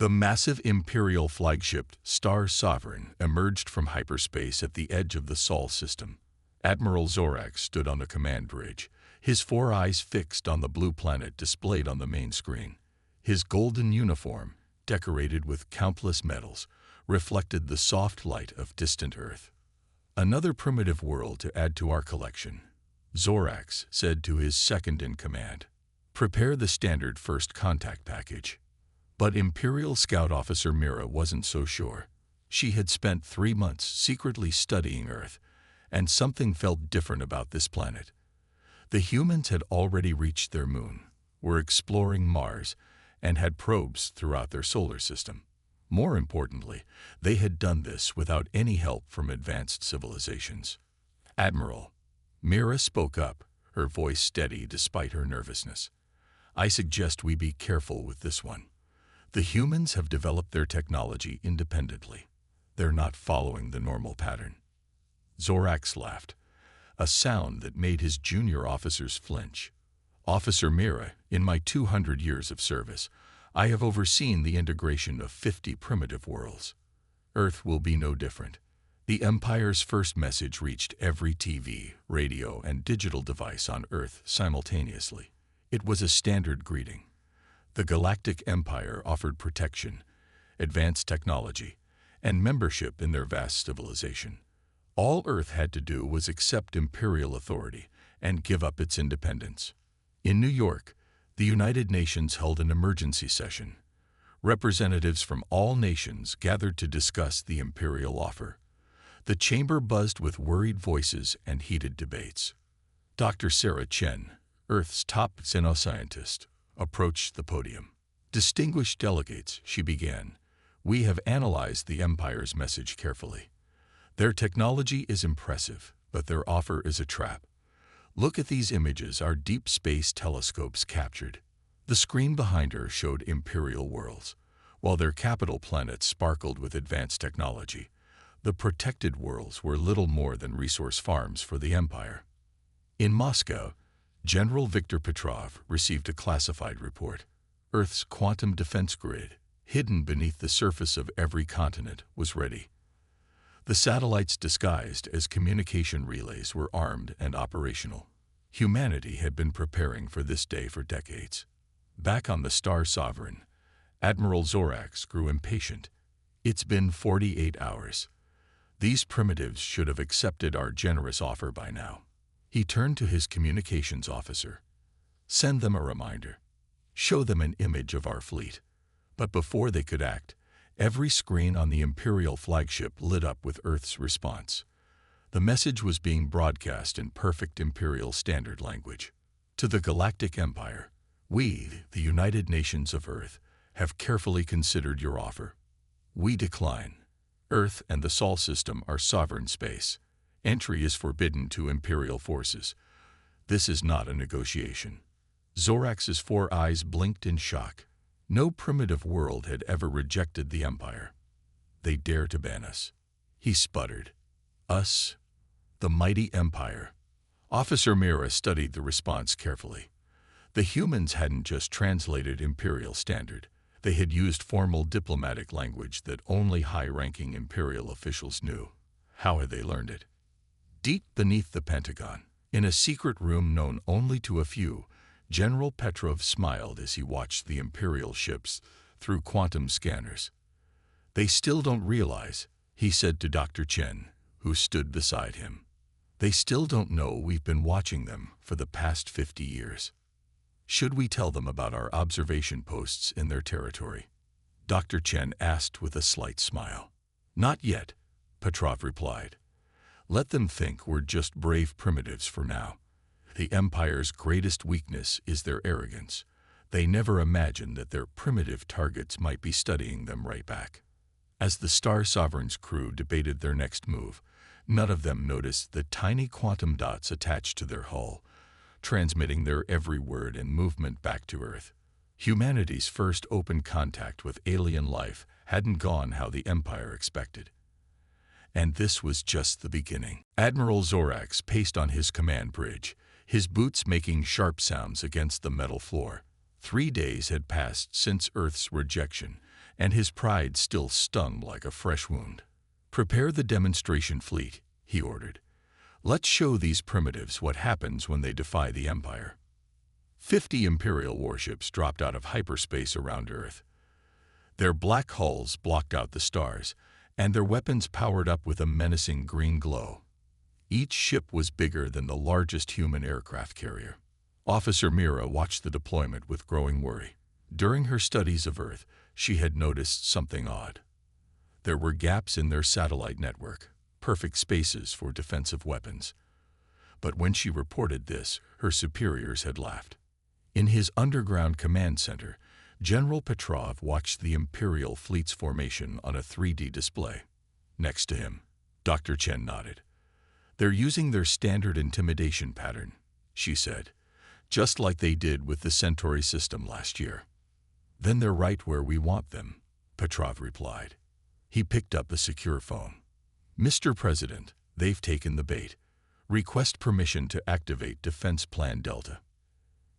The massive Imperial flagship Star Sovereign emerged from hyperspace at the edge of the Sol system. Admiral Zorak stood on the command bridge, his four eyes fixed on the blue planet displayed on the main screen. His golden uniform, decorated with countless medals, reflected the soft light of distant Earth. "Another primitive world to add to our collection," Zorax said to his second-in-command. "Prepare the standard first contact package." But Imperial Scout Officer Mira wasn't so sure. She had spent 3 months secretly studying Earth, and something felt different about this planet. The humans had already reached their moon, were exploring Mars, and had probes throughout their solar system. More importantly, they had done this without any help from advanced civilizations. "Admiral," Mira spoke up, her voice steady despite her nervousness. "I suggest we be careful with this one. The humans have developed their technology independently. They're not following the normal pattern." Zorax laughed, a sound that made his junior officers flinch. "Officer Mira, in my 200 years of service, I have overseen the integration of 50 primitive worlds. Earth will be no different." The Empire's first message reached every TV, radio, and digital device on Earth simultaneously. It was a standard greeting. The Galactic Empire offered protection, advanced technology, and membership in their vast civilization. All Earth had to do was accept Imperial authority and give up its independence. In New York, the United Nations held an emergency session. Representatives from all nations gathered to discuss the Imperial offer. The chamber buzzed with worried voices and heated debates. Dr. Sarah Chen, Earth's top xenoscientist, approached the podium. "Distinguished delegates," she began, "we have analyzed the Empire's message carefully. Their technology is impressive, but their offer is a trap. Look at these images our deep space telescopes captured." The screen behind her showed Imperial worlds. While their capital planets sparkled with advanced technology, the protected worlds were little more than resource farms for the Empire. In Moscow, General Viktor Petrov received a classified report. Earth's quantum defense grid, hidden beneath the surface of every continent, was ready. The satellites disguised as communication relays were armed and operational. Humanity had been preparing for this day for decades. Back on the Star Sovereign, Admiral Zorax grew impatient. "It's been 48 hours. These primitives should have accepted our generous offer by now." He turned to his communications officer. "Send them a reminder. Show them an image of our fleet." But before they could act, every screen on the Imperial flagship lit up with Earth's response. The message was being broadcast in perfect Imperial Standard language. "To the Galactic Empire, we, the United Nations of Earth, have carefully considered your offer. We decline. Earth and the Sol system are sovereign space. Entry is forbidden to Imperial forces. This is not a negotiation." Zorax's 4 eyes blinked in shock. No primitive world had ever rejected the Empire. "They dare to ban us," he sputtered. "Us? The mighty Empire." Officer Mira studied the response carefully. The humans hadn't just translated Imperial Standard. They had used formal diplomatic language that only high-ranking Imperial officials knew. How had they learned it? Deep beneath the Pentagon, in a secret room known only to a few, General Petrov smiled as he watched the Imperial ships through quantum scanners. "They still don't realize," he said to Dr. Chen, who stood beside him. "They still don't know we've been watching them for the past 50 years. Should we tell them about our observation posts in their territory?" Dr. Chen asked with a slight smile. "Not yet," Petrov replied. "Let them think we're just brave primitives for now. The Empire's greatest weakness is their arrogance. They never imagine that their primitive targets might be studying them right back." As the Star Sovereign's crew debated their next move, none of them noticed the tiny quantum dots attached to their hull, transmitting their every word and movement back to Earth. Humanity's first open contact with alien life hadn't gone how the Empire expected. And this was just the beginning. Admiral Zorax paced on his command bridge, his boots making sharp sounds against the metal floor. 3 days had passed since Earth's rejection, and his pride still stung like a fresh wound. "Prepare the demonstration fleet," he ordered. "Let's show these primitives what happens when they defy the Empire." 50 Imperial warships dropped out of hyperspace around Earth. Their black hulls blocked out the stars, and their weapons powered up with a menacing green glow. Each ship was bigger than the largest human aircraft carrier. Officer Mira watched the deployment with growing worry. During her studies of Earth, she had noticed something odd. There were gaps in their satellite network, perfect spaces for defensive weapons. But when she reported this, her superiors had laughed. In his underground command center, General Petrov watched the Imperial fleet's formation on a 3D display. Next to him, Dr. Chen nodded. "They're using their standard intimidation pattern," she said, "just like they did with the Centauri system last year." "Then they're right where we want them," Petrov replied. He picked up a secure phone. "Mr. President, they've taken the bait. Request permission to activate Defense Plan Delta."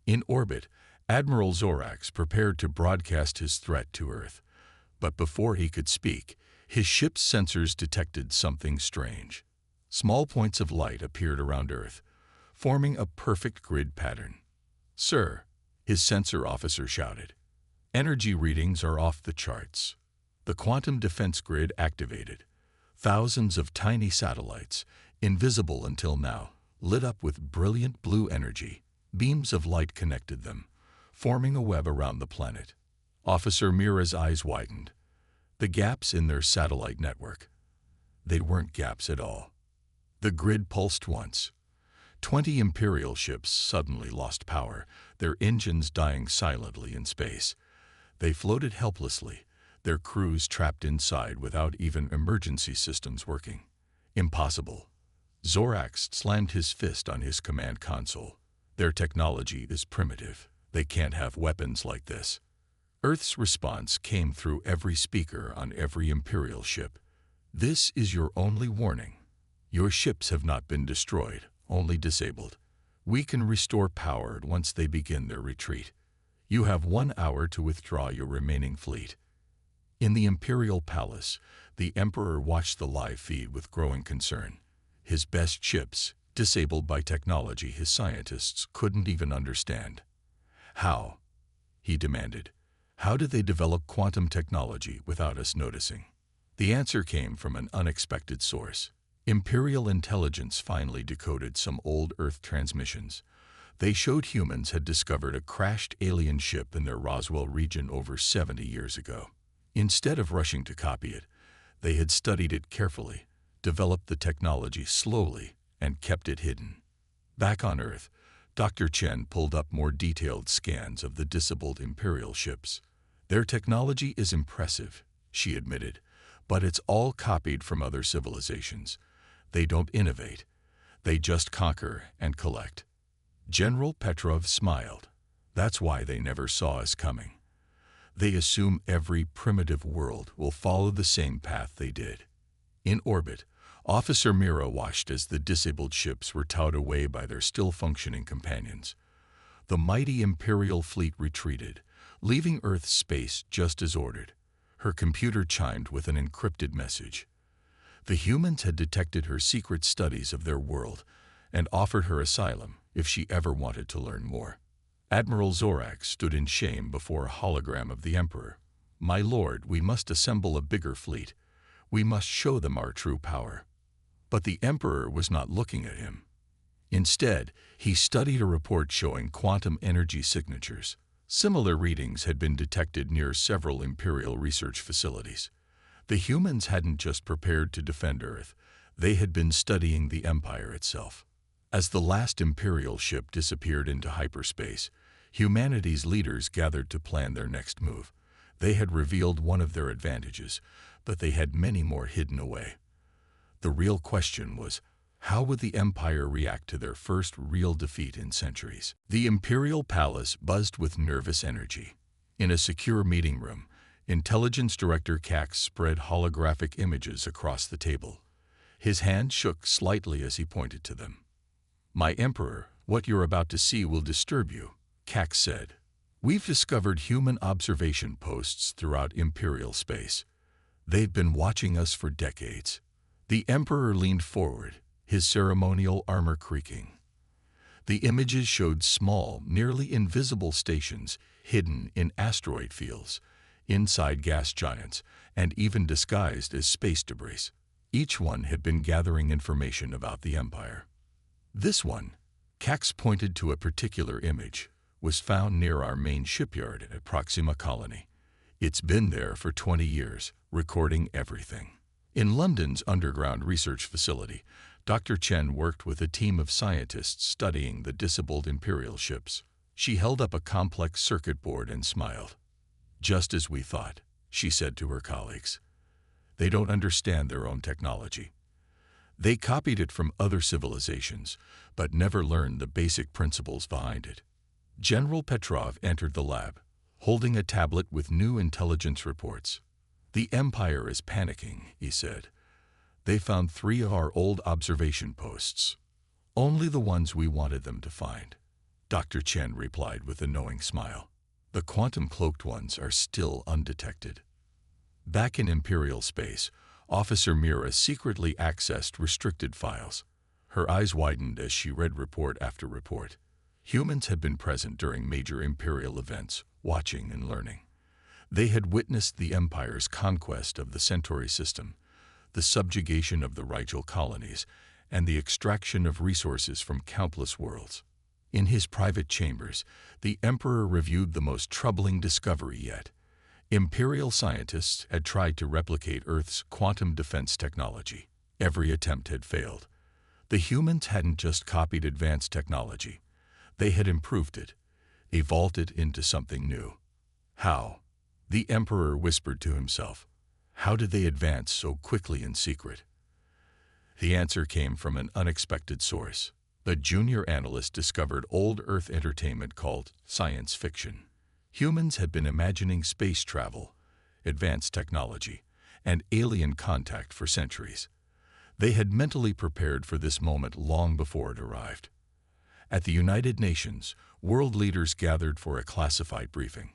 In orbit, Admiral Zorax prepared to broadcast his threat to Earth. But before he could speak, his ship's sensors detected something strange. Small points of light appeared around Earth, forming a perfect grid pattern. "Sir," his sensor officer shouted, "energy readings are off the charts." The quantum defense grid activated. Thousands of tiny satellites, invisible until now, lit up with brilliant blue energy. Beams of light connected them, forming a web around the planet. Officer Mira's eyes widened. The gaps in their satellite network. They weren't gaps at all. The grid pulsed once. 20 Imperial ships suddenly lost power, their engines dying silently in space. They floated helplessly, their crews trapped inside without even emergency systems working. "Impossible." Zorax slammed his fist on his command console. "Their technology is primitive. They can't have weapons like this." Earth's response came through every speaker on every Imperial ship. "This is your only warning. Your ships have not been destroyed, only disabled. We can restore power once they begin their retreat. You have 1 hour to withdraw your remaining fleet." In the Imperial Palace, the Emperor watched the live feed with growing concern. His best ships, disabled by technology his scientists couldn't even understand. "How?" he demanded. "How did they develop quantum technology without us noticing?" The answer came from an unexpected source. Imperial intelligence finally decoded some old Earth transmissions. They showed humans had discovered a crashed alien ship in their Roswell region over 70 years ago. Instead of rushing to copy it, they had studied it carefully, developed the technology slowly, and kept it hidden. Back on Earth, Dr. Chen pulled up more detailed scans of the disabled Imperial ships. "Their technology is impressive," she admitted, "but it's all copied from other civilizations. They don't innovate. They just conquer and collect." General Petrov smiled. "That's why they never saw us coming. They assume every primitive world will follow the same path they did." In orbit, Officer Mira watched as the disabled ships were towed away by their still-functioning companions. The mighty Imperial fleet retreated, leaving Earth's space just as ordered. Her computer chimed with an encrypted message. The humans had detected her secret studies of their world and offered her asylum if she ever wanted to learn more. Admiral Zorax stood in shame before a hologram of the Emperor. "My lord, we must assemble a bigger fleet. We must show them our true power." But the Emperor was not looking at him. Instead, he studied a report showing quantum energy signatures. Similar readings had been detected near several Imperial research facilities. The humans hadn't just prepared to defend Earth, they had been studying the Empire itself. As the last Imperial ship disappeared into hyperspace, humanity's leaders gathered to plan their next move. They had revealed one of their advantages, but they had many more hidden away. The real question was, how would the Empire react to their first real defeat in centuries? The Imperial Palace buzzed with nervous energy. In a secure meeting room, Intelligence Director Cax spread holographic images across the table. His hand shook slightly as he pointed to them. "My Emperor, what you're about to see will disturb you," Cax said. We've discovered human observation posts throughout Imperial space. They've been watching us for decades. The Emperor leaned forward, his ceremonial armor creaking. The images showed small, nearly invisible stations hidden in asteroid fields, inside gas giants, and even disguised as space debris. Each one had been gathering information about the Empire. This one, Cax pointed to a particular image, was found near our main shipyard at Proxima Colony. It's been there for 20 years, recording everything. In London's underground research facility, Dr. Chen worked with a team of scientists studying the disabled Imperial ships. She held up a complex circuit board and smiled. "Just as we thought," she said to her colleagues. "They don't understand their own technology. They copied it from other civilizations, but never learned the basic principles behind it." General Petrov entered the lab, holding a tablet with new intelligence reports. "The Empire is panicking," he said. "They found 3 of our old observation posts. Only the ones we wanted them to find." Dr. Chen replied with a knowing smile. "The quantum-cloaked ones are still undetected." Back in Imperial space, Officer Mira secretly accessed restricted files. Her eyes widened as she read report after report. Humans had been present during major Imperial events, watching and learning. They had witnessed the Empire's conquest of the Centauri system, the subjugation of the Rigel colonies, and the extraction of resources from countless worlds. In his private chambers, the Emperor reviewed the most troubling discovery yet. Imperial scientists had tried to replicate Earth's quantum defense technology. Every attempt had failed. The humans hadn't just copied advanced technology. They had improved it, evolved it into something new. How? The Emperor whispered to himself. How did they advance so quickly in secret? The answer came from an unexpected source. The junior analyst discovered old Earth entertainment called science fiction. Humans had been imagining space travel, advanced technology, and alien contact for centuries. They had mentally prepared for this moment long before it arrived. At the United Nations, world leaders gathered for a classified briefing.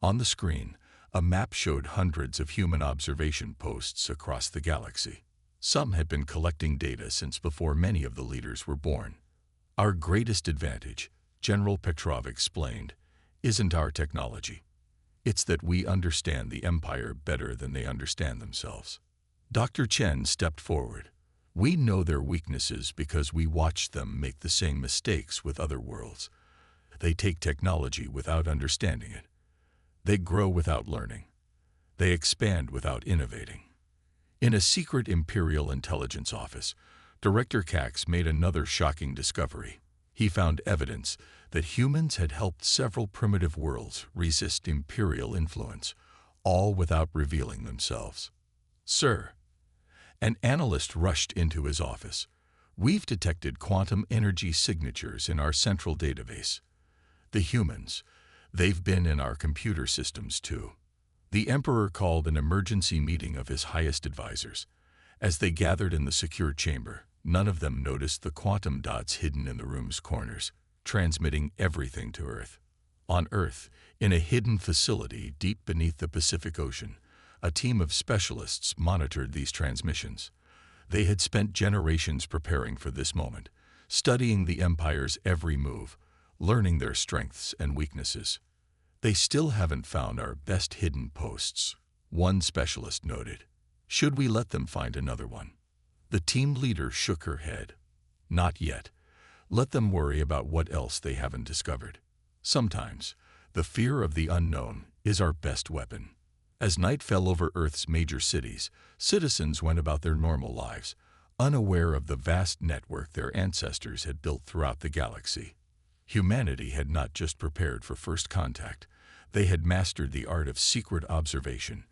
On the screen, a map showed hundreds of human observation posts across the galaxy. Some had been collecting data since before many of the leaders were born. "Our greatest advantage," General Petrov explained, "isn't our technology. It's that we understand the Empire better than they understand themselves." Dr. Chen stepped forward. "We know their weaknesses because we watched them make the same mistakes with other worlds. They take technology without understanding it. They grow without learning. They expand without innovating." In a secret Imperial intelligence office, Director Cax made another shocking discovery. He found evidence that humans had helped several primitive worlds resist Imperial influence, all without revealing themselves. "Sir," an analyst rushed into his office, "we've detected quantum energy signatures in our central database. The humans, they've been in our computer systems too." The Emperor called an emergency meeting of his highest advisors. As they gathered in the secure chamber, none of them noticed the quantum dots hidden in the room's corners, transmitting everything to Earth. On Earth, in a hidden facility deep beneath the Pacific Ocean, a team of specialists monitored these transmissions. They had spent generations preparing for this moment, studying the Empire's every move, learning their strengths and weaknesses. "They still haven't found our best hidden posts," one specialist noted. "Should we let them find another one?" The team leader shook her head. "Not yet. Let them worry about what else they haven't discovered. Sometimes, the fear of the unknown is our best weapon." As night fell over Earth's major cities, citizens went about their normal lives, unaware of the vast network their ancestors had built throughout the galaxy. Humanity had not just prepared for first contact, they had mastered the art of secret observation,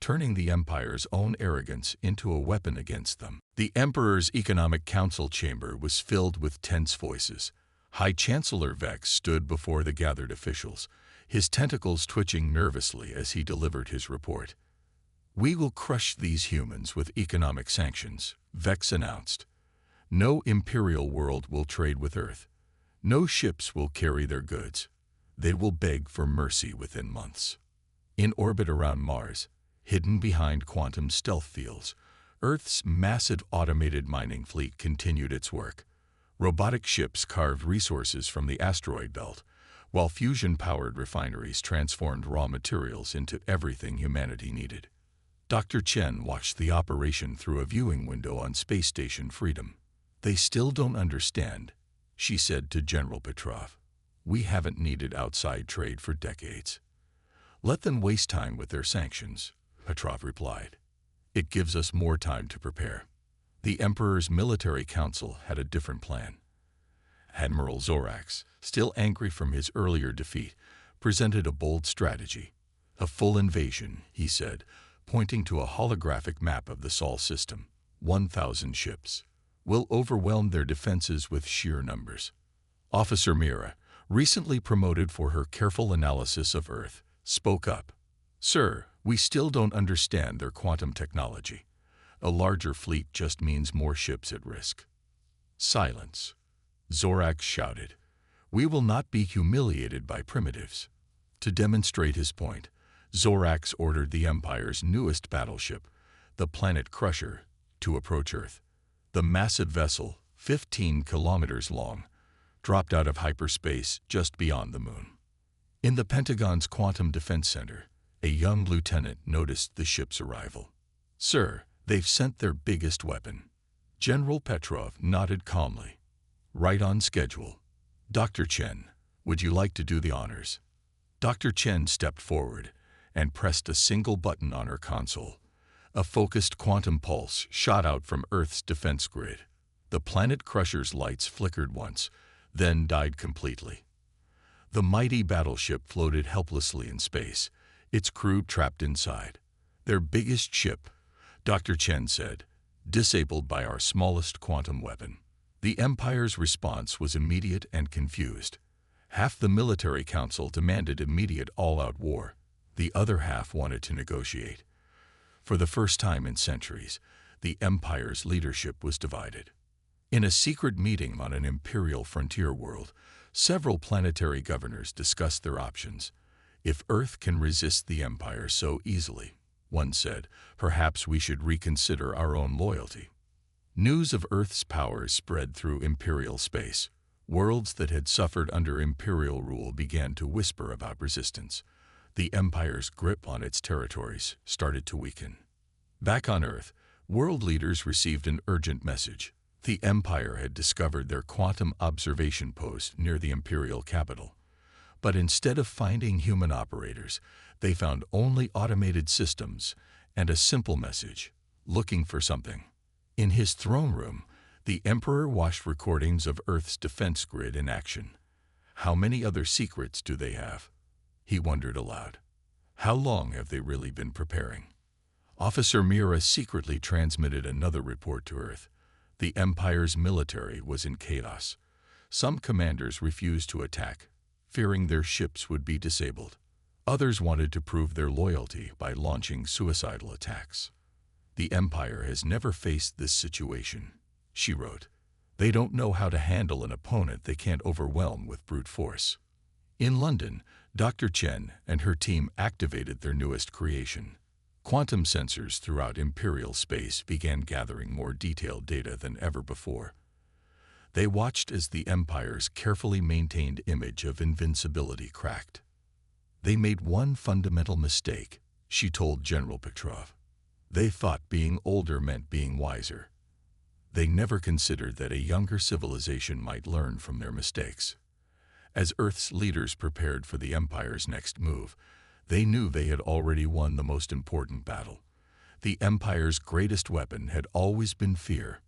turning the Empire's own arrogance into a weapon against them. The Emperor's Economic Council chamber was filled with tense voices. High Chancellor Vex stood before the gathered officials, his tentacles twitching nervously as he delivered his report. "We will crush these humans with economic sanctions," Vex announced. "No Imperial world will trade with Earth. No ships will carry their goods. They will beg for mercy within months. In orbit around Mars, hidden behind quantum stealth fields, Earth's massive automated mining fleet continued its work. Robotic ships carved resources from the asteroid belt, while fusion-powered refineries transformed raw materials into everything humanity needed. Dr. Chen watched the operation through a viewing window on Space Station Freedom. "They still don't understand," she said to General Petrov. "We haven't needed outside trade for decades." "Let them waste time with their sanctions," Petrov replied. "It gives us more time to prepare." The Emperor's military council had a different plan. Admiral Zorax, still angry from his earlier defeat, presented a bold strategy. "A full invasion," he said, pointing to a holographic map of the Sol system. 1,000 ships. "Will overwhelm their defenses with sheer numbers." Officer Mira, recently promoted for her careful analysis of Earth, spoke up. "Sir, we still don't understand their quantum technology. A larger fleet just means more ships at risk." "Silence," Zorax shouted. "We will not be humiliated by primitives." To demonstrate his point, Zorax ordered the Empire's newest battleship, the Planet Crusher, to approach Earth. The massive vessel, 15 kilometers long, dropped out of hyperspace just beyond the moon. In the Pentagon's Quantum Defense Center, a young lieutenant noticed the ship's arrival. "Sir, they've sent their biggest weapon." General Petrov nodded calmly. "Right on schedule. Dr. Chen, would you like to do the honors?" Dr. Chen stepped forward and pressed a single button on her console. A focused quantum pulse shot out from Earth's defense grid. The Planet Crusher's lights flickered once, then died completely. The mighty battleship floated helplessly in space, its crew trapped inside. "Their biggest ship," Dr. Chen said, "disabled by our smallest quantum weapon." The Empire's response was immediate and confused. Half the military council demanded immediate all-out war. The other half wanted to negotiate. For the first time in centuries, the Empire's leadership was divided. In a secret meeting on an imperial frontier world, several planetary governors discussed their options. "If Earth can resist the Empire so easily," one said, "perhaps we should reconsider our own loyalty." News of Earth's powers spread through imperial space. Worlds that had suffered under imperial rule began to whisper about resistance. The Empire's grip on its territories started to weaken. Back on Earth, world leaders received an urgent message. The Empire had discovered their quantum observation post near the imperial capital. But instead of finding human operators, they found only automated systems and a simple message: looking for something. In his throne room, the Emperor watched recordings of Earth's defense grid in action. "How many other secrets do they have?" he wondered aloud. "How long have they really been preparing?" Officer Mira secretly transmitted another report to Earth. The Empire's military was in chaos. Some commanders refused to attack, fearing their ships would be disabled. Others wanted to prove their loyalty by launching suicidal attacks. "The Empire has never faced this situation," she wrote. "They don't know how to handle an opponent they can't overwhelm with brute force." In London, Dr. Chen and her team activated their newest creation. Quantum sensors throughout imperial space began gathering more detailed data than ever before. They watched as the Empire's carefully maintained image of invincibility cracked. "They made one fundamental mistake," she told General Petrov. "They thought being older meant being wiser. They never considered that a younger civilization might learn from their mistakes." As Earth's leaders prepared for the Empire's next move, they knew they had already won the most important battle. The Empire's greatest weapon had always been fear.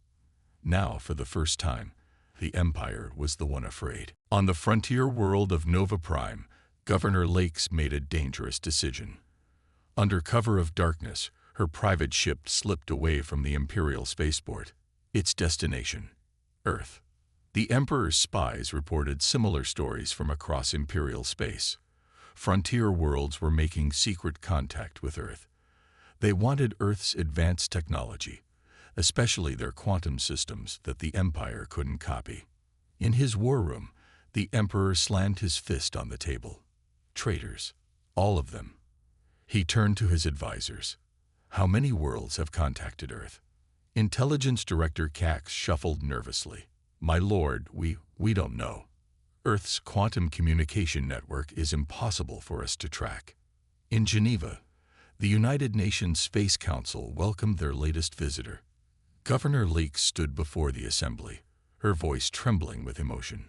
Now, for the first time, the Empire was the one afraid. On the frontier world of Nova Prime, Governor Lakes made a dangerous decision. Under cover of darkness, her private ship slipped away from the Imperial spaceport. Its destination, Earth. The Emperor's spies reported similar stories from across Imperial space. Frontier worlds were making secret contact with Earth. They wanted Earth's advanced technology, especially their quantum systems that the Empire couldn't copy. In his war room, The Emperor slammed his fist on the table. Traitors. All of them. He turned to his advisors. How many worlds have contacted Earth? Intelligence Director Cax shuffled nervously. My lord, we don't know. Earth's quantum communication network is impossible for us to track. In Geneva, the United Nations Space Council welcomed their latest visitor. Governor Leaks stood before the assembly, her voice trembling with emotion.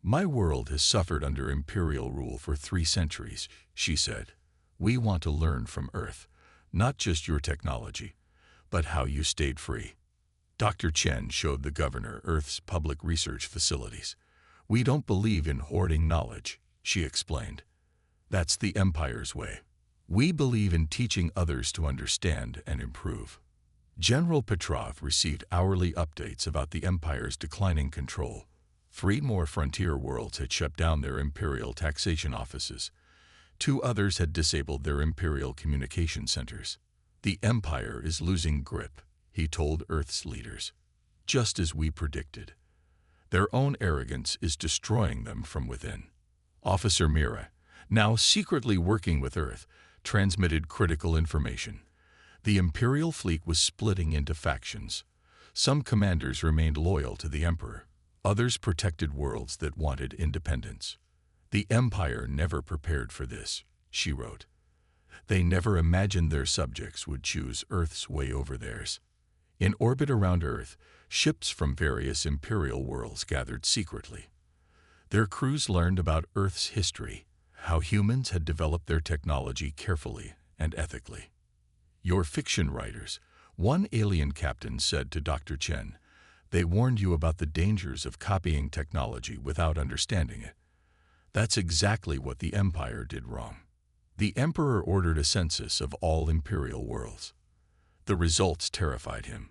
My world has suffered under imperial rule for 3 centuries, she said. We want to learn from Earth, not just your technology, but how you stayed free. Dr. Chen showed the governor Earth's public research facilities. We don't believe in hoarding knowledge, she explained. That's the Empire's way. We believe in teaching others to understand and improve. General Petrov received hourly updates about the Empire's declining control. 3 more frontier worlds had shut down their imperial taxation offices. 2 others had disabled their imperial communication centers. The Empire is losing grip, he told Earth's leaders. Just as we predicted. Their own arrogance is destroying them from within. Officer Mira, now secretly working with Earth, transmitted critical information. The Imperial fleet was splitting into factions. Some commanders remained loyal to the Emperor. Others protected worlds that wanted independence. The Empire never prepared for this, she wrote. They never imagined their subjects would choose Earth's way over theirs. In orbit around Earth, ships from various imperial worlds gathered secretly. Their crews learned about Earth's history, how humans had developed their technology carefully and ethically. Your fiction writers, one alien captain said to Dr. Chen, they warned you about the dangers of copying technology without understanding it. That's exactly what the Empire did wrong. The Emperor ordered a census of all imperial worlds. The results terrified him.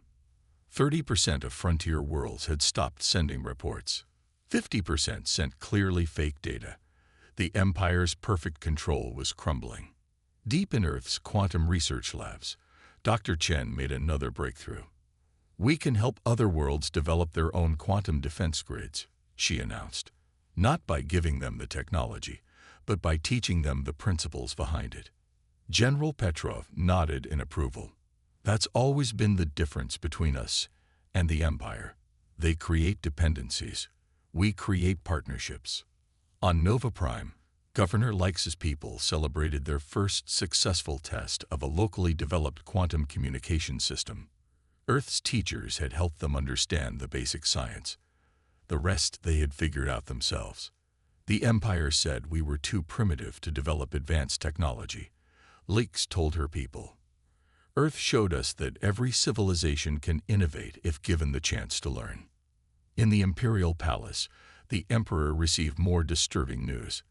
30% of frontier worlds had stopped sending reports. 50% sent clearly fake data. The Empire's perfect control was crumbling. Deep in Earth's quantum research labs, Dr. Chen made another breakthrough. We can help other worlds develop their own quantum defense grids, she announced. Not by giving them the technology, but by teaching them the principles behind it. General Petrov nodded in approval. That's always been the difference between us and the Empire. They create dependencies. We create partnerships. On Nova Prime, Governor Leix's people celebrated their first successful test of a locally developed quantum communication system. Earth's teachers had helped them understand the basic science. The rest they had figured out themselves. The Empire said we were too primitive to develop advanced technology. Leix told her people. Earth showed us that every civilization can innovate if given the chance to learn. In the Imperial Palace, the Emperor received more disturbing news.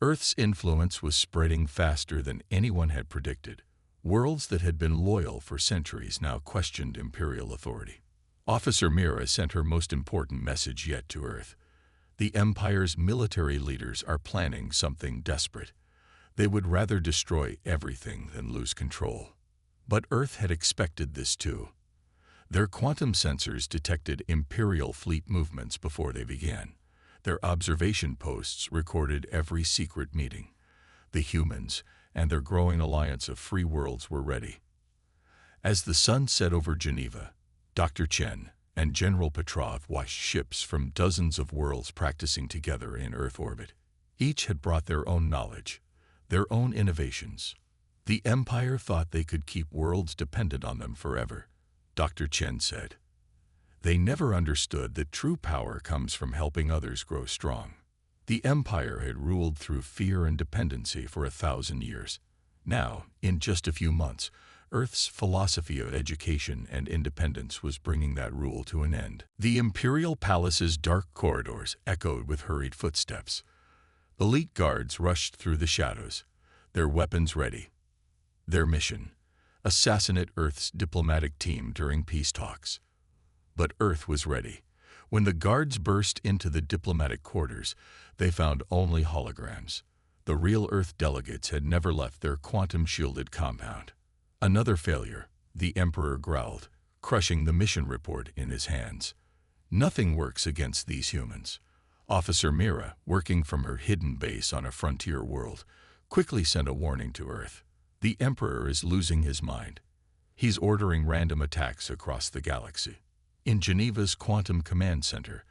Earth's influence was spreading faster than anyone had predicted. Worlds that had been loyal for centuries now questioned imperial authority. Officer Mira sent her most important message yet to Earth. The Empire's military leaders are planning something desperate. They would rather destroy everything than lose control. But Earth had expected this too. Their quantum sensors detected Imperial fleet movements before they began. Their observation posts recorded every secret meeting. The humans and their growing alliance of free worlds were ready. As the sun set over Geneva, Dr. Chen and General Petrov watched ships from dozens of worlds practicing together in Earth orbit. Each had brought their own knowledge, their own innovations. The Empire thought they could keep worlds dependent on them forever, Dr. Chen said. They never understood that true power comes from helping others grow strong. The Empire had ruled through fear and dependency for 1,000 years. Now, in just a few months, Earth's philosophy of education and independence was bringing that rule to an end. The Imperial Palace's dark corridors echoed with hurried footsteps. Elite guards rushed through the shadows, their weapons ready. Their mission: assassinate Earth's diplomatic team during peace talks. But Earth was ready. When the guards burst into the diplomatic quarters, they found only holograms. The real Earth delegates had never left their quantum-shielded compound. Another failure, the Emperor growled, crushing the mission report in his hands. Nothing works against these humans. Officer Mira, working from her hidden base on a frontier world, quickly sent a warning to Earth. The Emperor is losing his mind. He's ordering random attacks across the galaxy. In Geneva's Quantum Command Center,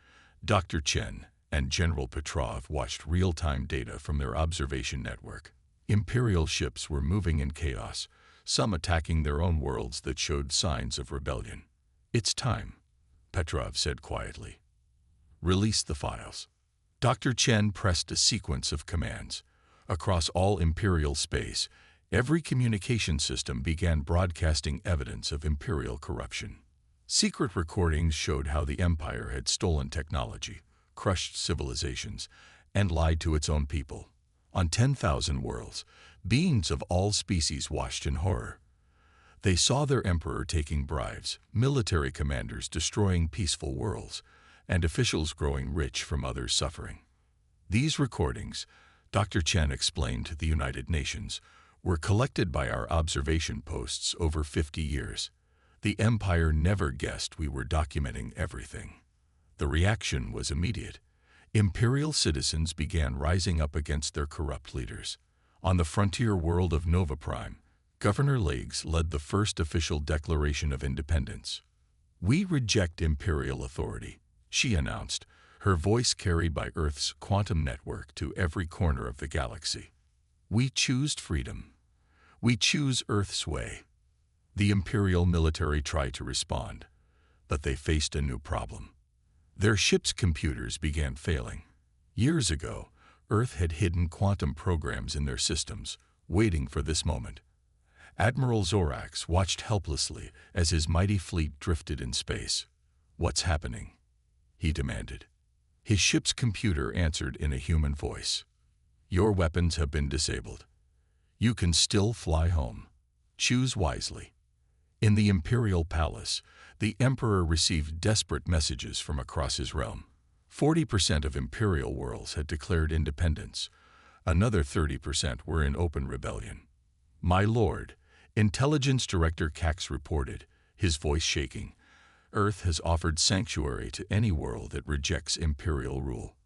Dr. Chen and General Petrov watched real-time data from their observation network. Imperial ships were moving in chaos, some attacking their own worlds that showed signs of rebellion. "It's time," Petrov said quietly. "Release the files." Dr. Chen pressed a sequence of commands. Across all Imperial space, every communication system began broadcasting evidence of Imperial corruption. Secret recordings showed how the Empire had stolen technology, crushed civilizations, and lied to its own people. On 10,000 worlds, beings of all species watched in horror. They saw their emperor taking bribes, military commanders destroying peaceful worlds, and officials growing rich from others' suffering. These recordings, Dr. Chen explained to the United Nations, were collected by our observation posts over 50 years. The Empire never guessed we were documenting everything. The reaction was immediate. Imperial citizens began rising up against their corrupt leaders. On the frontier world of Nova Prime, Governor Legs led the first official declaration of independence. "We reject Imperial authority," she announced, her voice carried by Earth's quantum network to every corner of the galaxy. "We choose freedom. We choose Earth's way." The Imperial military tried to respond, but they faced a new problem. Their ship's computers began failing. Years ago, Earth had hidden quantum programs in their systems, waiting for this moment. Admiral Zorax watched helplessly as his mighty fleet drifted in space. "What's happening?" he demanded. His ship's computer answered in a human voice. "Your weapons have been disabled. You can still fly home. Choose wisely." In the Imperial Palace, the Emperor received desperate messages from across his realm. 40% of Imperial worlds had declared independence. Another 30% were in open rebellion. "My lord," Intelligence Director Cax reported, his voice shaking, "Earth has offered sanctuary to any world that rejects Imperial rule.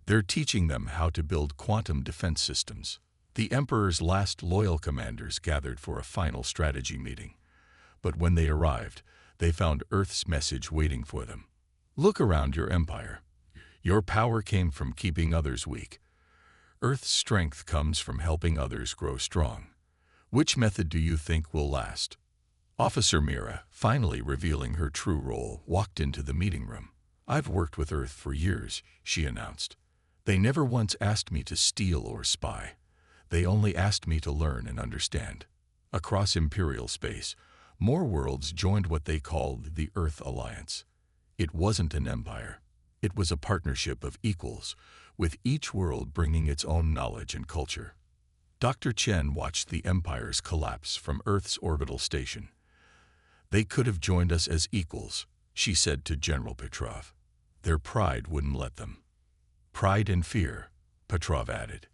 They're teaching them how to build quantum defense systems." The Emperor's last loyal commanders gathered for a final strategy meeting. But when they arrived, they found Earth's message waiting for them. "Look around your empire. Your power came from keeping others weak. Earth's strength comes from helping others grow strong. Which method do you think will last?" Officer Mira, finally revealing her true role, walked into the meeting room. "I've worked with Earth for years," she announced. "They never once asked me to steal or spy. They only asked me to learn and understand." Across Imperial space, more worlds joined what they called the Earth Alliance. It wasn't an empire. It was a partnership of equals, with each world bringing its own knowledge and culture. Dr. Chen watched the empires collapse from Earth's orbital station. "They could have joined us as equals," she said to General Petrov. "Their pride wouldn't let them." "Pride and fear," Petrov added.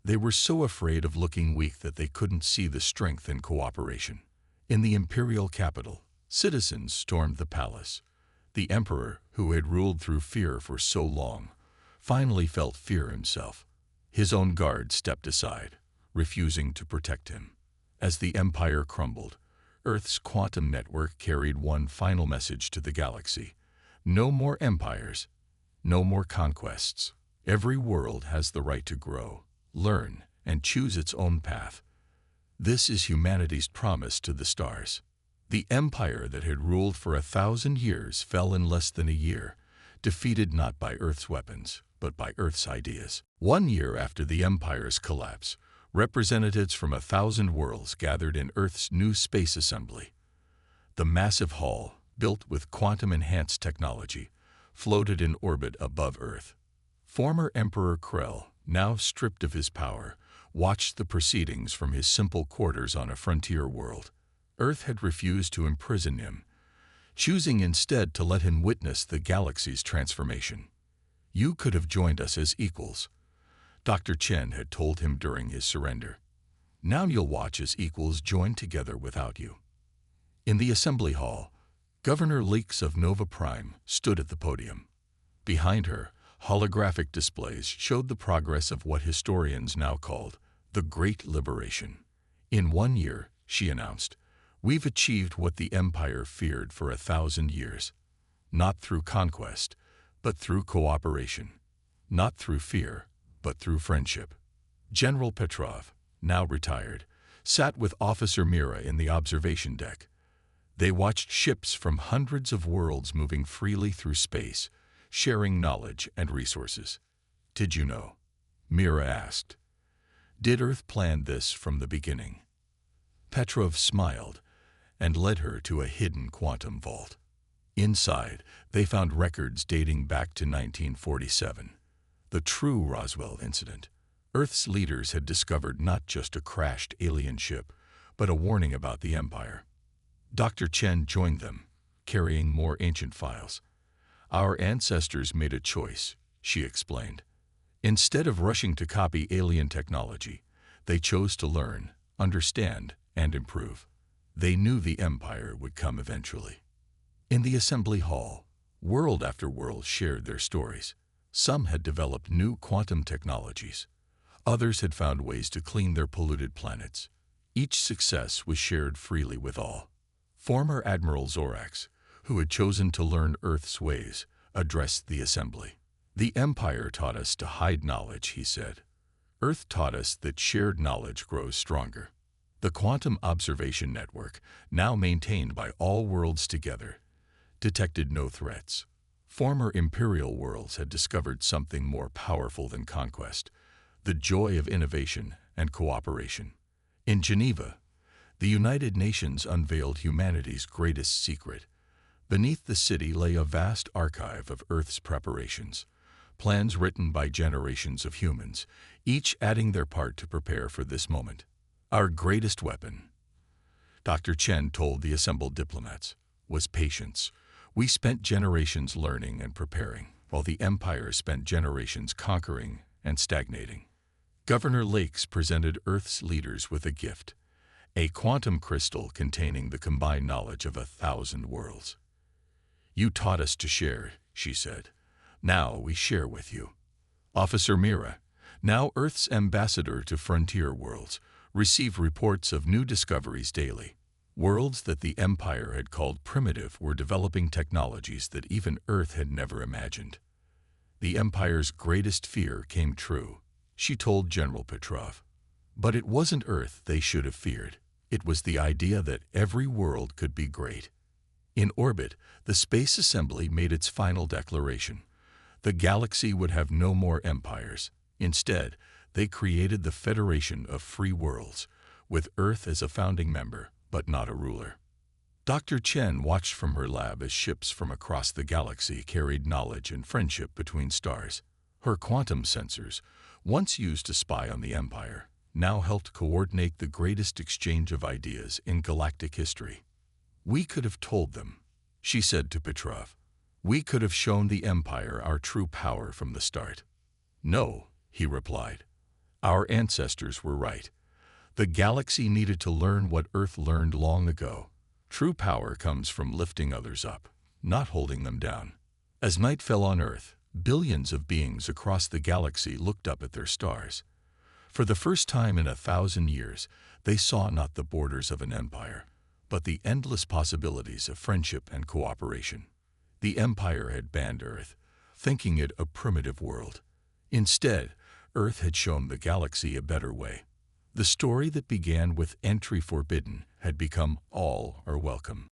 "They were so afraid of looking weak that they couldn't see the strength in cooperation." In the imperial capital, citizens stormed the palace. The emperor, who had ruled through fear for so long, finally felt fear himself. His own guard stepped aside, refusing to protect him. As the empire crumbled, Earth's quantum network carried one final message to the galaxy. No more empires, no more conquests. Every world has the right to grow, learn, and choose its own path. This is humanity's promise to the stars. The empire that had ruled for 1,000 years fell in less than a year, defeated not by Earth's weapons, but by Earth's ideas. 1 year after the empire's collapse, representatives from 1,000 worlds gathered in Earth's new space assembly. The massive hall, built with quantum-enhanced technology, floated in orbit above Earth. Former Emperor Krell, now stripped of his power, watched the proceedings from his simple quarters on a frontier world. Earth had refused to imprison him, choosing instead to let him witness the galaxy's transformation. "You could have joined us as equals," Dr. Chen had told him during his surrender. "Now you'll watch as equals join together without you." In the assembly hall, Governor Leaks of Nova Prime stood at the podium. Behind her, Holographic displays showed the progress of what historians now called the Great Liberation. In 1 year, she announced, we've achieved what the Empire feared for 1,000 years. Not through conquest, but through cooperation. Not through fear, but through friendship. General Petrov, now retired, sat with Officer Mira in the observation deck. They watched ships from hundreds of worlds moving freely through space, sharing knowledge and resources. Did you know? Mira asked. Did Earth plan this from the beginning? Petrov smiled and led her to a hidden quantum vault. Inside, they found records dating back to 1947, the true Roswell incident. Earth's leaders had discovered not just a crashed alien ship, but a warning about the Empire. Dr. Chen joined them, carrying more ancient files. Our ancestors made a choice, she explained. Instead of rushing to copy alien technology, they chose to learn, understand, and improve. They knew the Empire would come eventually. In the assembly hall, world after world shared their stories. Some had developed new quantum technologies. Others had found ways to clean their polluted planets. Each success was shared freely with all. Former Admiral Zorax, who had chosen to learn Earth's ways, addressed the assembly. The Empire taught us to hide knowledge, he said. Earth taught us that shared knowledge grows stronger. The Quantum Observation Network, now maintained by all worlds together, detected no threats. Former imperial worlds had discovered something more powerful than conquest, the joy of innovation and cooperation. In Geneva, the United Nations unveiled humanity's greatest secret. Beneath the city lay a vast archive of Earth's preparations, plans written by generations of humans, each adding their part to prepare for this moment. Our greatest weapon, Dr. Chen told the assembled diplomats, was patience. We spent generations learning and preparing, while the Empire spent generations conquering and stagnating. Governor Lakes presented Earth's leaders with a gift, a quantum crystal containing the combined knowledge of 1,000 worlds. You taught us to share, she said. Now we share with you. Officer Mira, now Earth's ambassador to frontier worlds, received reports of new discoveries daily. Worlds that the Empire had called primitive were developing technologies that even Earth had never imagined. The Empire's greatest fear came true, she told General Petrov. But it wasn't Earth they should have feared. It was the idea that every world could be great. In orbit, the Space Assembly made its final declaration. The galaxy would have no more empires. Instead, they created the Federation of Free Worlds, with Earth as a founding member, but not a ruler. Dr. Chen watched from her lab as ships from across the galaxy carried knowledge and friendship between stars. Her quantum sensors, once used to spy on the Empire, now helped coordinate the greatest exchange of ideas in galactic history. We could have told them, she said to Petrov. We could have shown the Empire our true power from the start. No, he replied. Our ancestors were right. The galaxy needed to learn what Earth learned long ago. True power comes from lifting others up, not holding them down. As night fell on Earth, billions of beings across the galaxy looked up at their stars. For the first time in 1,000 years, they saw not the borders of an empire, but the endless possibilities of friendship and cooperation. The Empire had banned Earth, thinking it a primitive world. Instead, Earth had shown the galaxy a better way. The story that began with entry forbidden had become all are welcome.